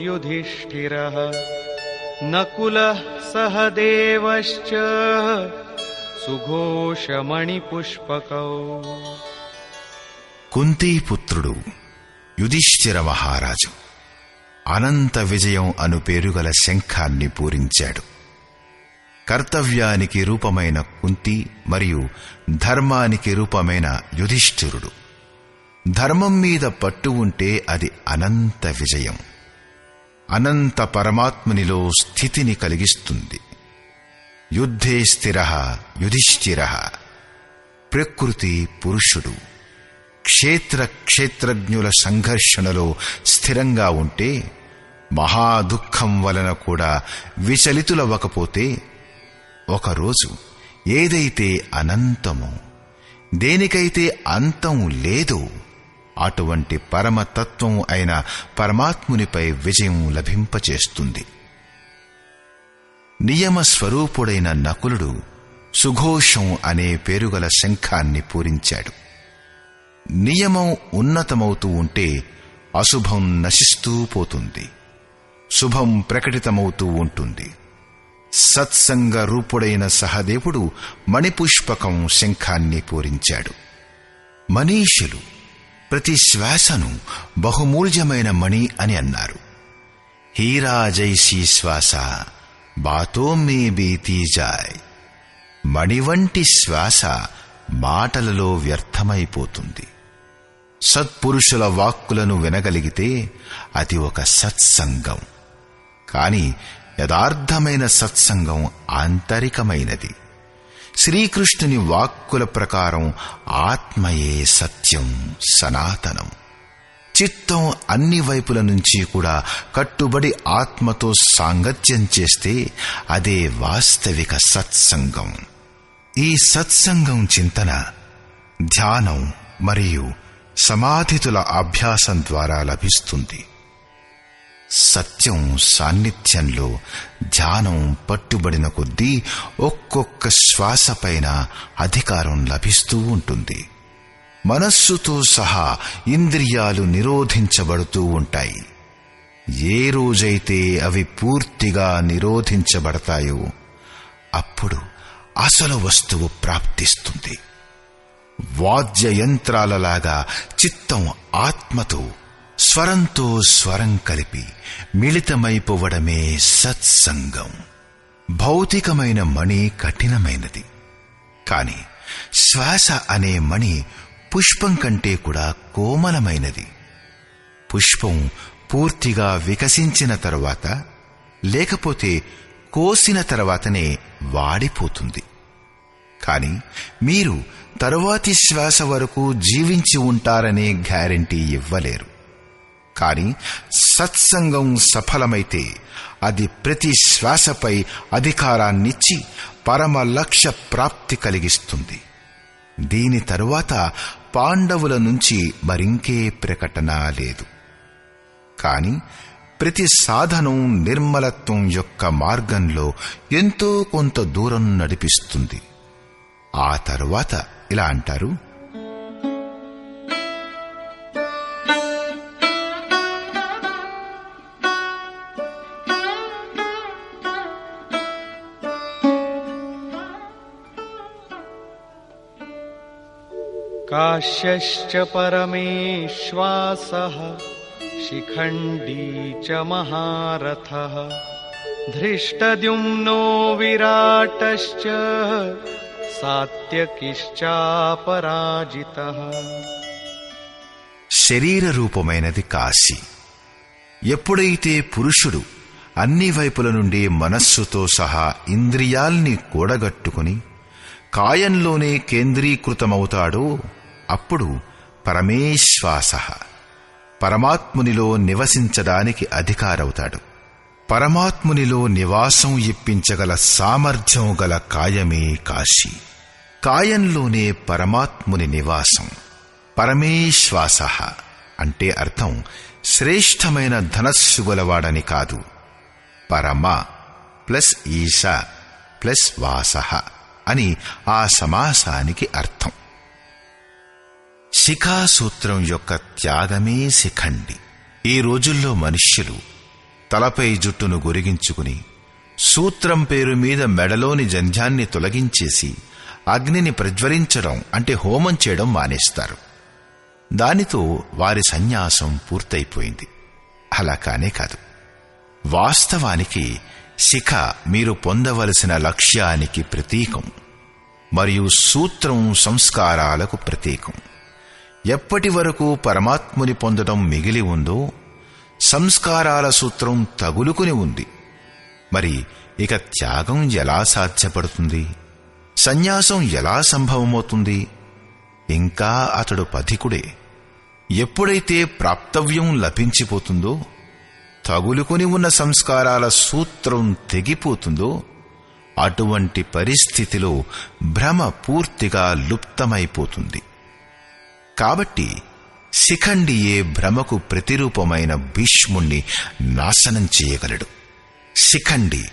युधिष्ठिरः नकुलः सहदेवश्च सुघोषमणिपुष्पकौ. కుంతీపుత్రుడు యుధిష్ఠిర మహారాజు అనంత విజయం అను పేరుగల శంఖాన్ని పూరించాడు. కర్తవ్యానికి రూపమైన కుంతి మరియు ధర్మానికి రూపమైన యుధిష్ఠిరుడు. ధర్మం మీద పట్టు ఉంటే అది అనంత విజయం, అనంత పరమాత్మునిలో స్థితిని కలిగిస్తుంది. యుద్ధే స్థిరః యుధిష్ఠిరః. ప్రకృతి పురుషుడు క్షేత్రజ్ఞుల సంఘర్షణలో స్థిరంగా ఉంటే, మహాదుఃఖం వలన కూడా విచలితులవ్వకపోతే, ఒకరోజు ఏదైతే అనంతమో, దేనికైతే అంతం లేదో అటువంటి పరమతత్వం అయిన పరమాత్మునిపై విజయం లభింపచేస్తుంది. నియమస్వరూపుడైన నకులుడు సుఘోషం అనే పేరుగల శంఖాన్ని పూరించాడు. నియమం ఉన్నతమవుతూ ఉంటే అశుభం నశిస్తూ పోతుంది, శుభం ప్రకటితమవుతూ ఉంటుంది. సత్సంగ రూపుడైన సహదేవుడు మణిపుష్పకం శంఖాన్ని పూరించాడు. మనీషులు ప్రతి శ్వాసను బహుమూల్యమైన మణి అని అన్నారు. హీరా జైసీ శ్వాస బాతో మే బీతీ జాయ్. మణి వంటి శ్వాస మాటలలో వ్యర్థమైపోతుంది. సత్పురుషుల వాక్కులను వినగలిగితే అది ఒక సత్సంగం. కాని యథార్థమైన సత్సంగం ఆంతరికమైనది. శ్రీకృష్ణుని వాక్కుల ప్రకారం ఆత్మయే సత్యం, సనాతనం. చిత్తం అన్ని వైపుల నుంచి కూడా కట్టుబడి ఆత్మతో సాంగత్యం చేస్తే అదే వాస్తవిక సత్సంగం. ఈ సత్సంగం చింతన, ధ్యానం మరియు సమాధితుల అభ్యాసం ద్వారా లభిస్తుంది. సత్యం సాన్నిధ్యంలో ధ్యానం పట్టుబడిన కొద్దీ ఒక్కొక్క శ్వాసపైన అధికారం లభిస్తూ ఉంటుంది. మనస్సుతో సహా ఇంద్రియాలు నిరోధించబడుతూ ఉంటాయి. ఏ రోజైతే అవి పూర్తిగా నిరోధించబడతాయో అప్పుడు అసలు వస్తువు ప్రాప్తిస్తుంది. వాద్య యంత్రాలలాగా చిత్తం ఆత్మతో, స్వరంతో స్వరం కలిపి మిళితమైపోవడమే సత్సంగం. భౌతికమైన మణి కఠినమైనది, కాని శ్వాస అనే మణి పుష్పం కంటే కూడా కోమలమైనది. పుష్పం పూర్తిగా వికసించిన తరువాత, లేకపోతే కోసిన తర్వాతనే వాడిపోతుంది. కాని మీరు తరువాతి శ్వాస వరకు జీవించి ఉంటారనే గ్యారెంటీ ఇవ్వలేరు. కాని సత్సంగం సఫలమైతే అది ప్రతి శ్వాసపై అధికారాన్నిచ్చి పరమ లక్ష్య ప్రాప్తి కలిగిస్తుంది. దీని తరువాత పాండవుల నుంచి మరింకే ప్రకటన లేదు. కాని ప్రతి సాధనం నిర్మలత్వం యొక్క మార్గంలో ఎంతో కొంత దూరం నడిపిస్తుంది. ఆ తరువాత ఇలా అంటారు: काश्यश्च परमेश्वासः शिखण्डी च महारथः धृष्टद्युम्नो विराटश्च सात्यकिश्चापराजितः. శరీర రూపమైనది కాశీ. ఎప్పుడైతే పురుషుడు అన్ని వైపుల నుండి మనస్సుతో సహా ఇంద్రియాల్ని కూడగట్టుకుని కాయంలోనే కేంద్రీకృతమవుతాడో అప్పుడు పరమేశ్వాస, పరమాత్మునిలో నివసించడానికి అధికారవుతాడు. పరమాత్మునిలో నివాసం ఇప్పించగల సామర్థ్యం గల కాయమే కాశీ. కాయంలోనే పరమాత్ముని నివాసం. పరమేశ్వాస అంటే అర్థం శ్రేష్టమైన ధనస్సు గలవాడని కాదు. పరమ ప్లస్ ఈశ ప్లస్ వాస అని ఆ సమాసానికి అర్థం. శిఖాసూత్రం యొక్క త్యాగమే శిఖండి. ఈ రోజుల్లో మనుష్యులు తలపై జుట్టును గొరిగించుకుని సూత్రం పేరు మీద మెడలోని జంధ్యాన్ని తొలగించేసి అగ్నిని ప్రజ్వలించడం అంటే హోమం చేయడం మానేస్తారు. దానితో వారి సన్యాసం పూర్తయిపోయింది. అలా కానే కాదు. వాస్తవానికి శిఖ మీరు పొందవలసిన లక్ష్యానికి ప్రతీకం మరియు సూత్రం సంస్కారాలకు ప్రతీకం. ఎప్పటి వరకు పరమాత్ముని పొందడం మిగిలి ఉందో సంస్కారాల సూత్రం తగులుకుని ఉంది. మరి ఇక త్యాగం ఎలా సాధ్యపడుతుంది? సన్యాసం ఎలా సంభవమవుతుంది? ఇంకా అతడు పథికుడే. ఎప్పుడైతే ప్రాప్తవ్యం లభించిపోతుందో, తగులుకుని ఉన్న సంస్కారాల సూత్రం తెగిపోతుందో, అటువంటి పరిస్థితిలో భ్రమ పూర్తిగా లుప్తమైపోతుంది. కాబట్టి శిఖండియే భ్రమకు ప్రతిరూపమైన భీష్ముణ్ణి నాశనం చేయగలడు. శిఖండి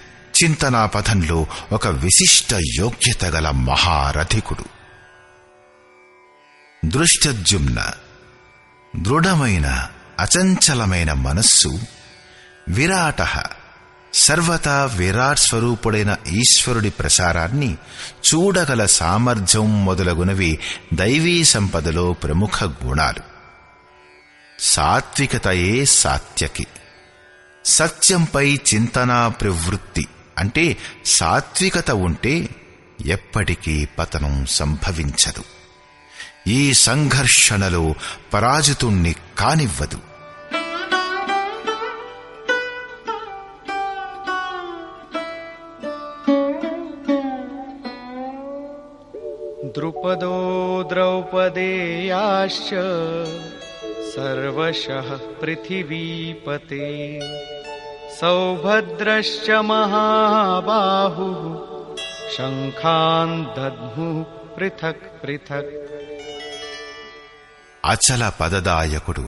చింతనాపథంలో ఒక విశిష్ట యోగ్యత గల మహారథికుడు. దృష్టద్యుమ్న దృఢమైన అచంచలమైన మనస్సు, విరాట సర్వతా విరాట్ స్వరూపుడైన ఈశ్వరుడి ప్రసారాన్ని చూడగల సామర్థ్యం మొదలగునవి దైవీ సంపదలో ప్రముఖ గుణాలు. సాత్వికతయే సాత్యకి. సత్యంపై చింతనా ప్రవృత్తి అంటే సాత్వికత ఉంటే ఎప్పటికీ పతనం సంభవించదు. ఈ సంఘర్షణలో పరాజితుణ్ణి కానివ్వదు. ద్రుపదో ద్రౌపదేయాశ్చ సర్వశః పృథివీపతే సౌభద్రశ్చ మహాబాహుః శంఖాన్ దద్ముః పృథక్ పృథక్. అచల పదదాయకుడు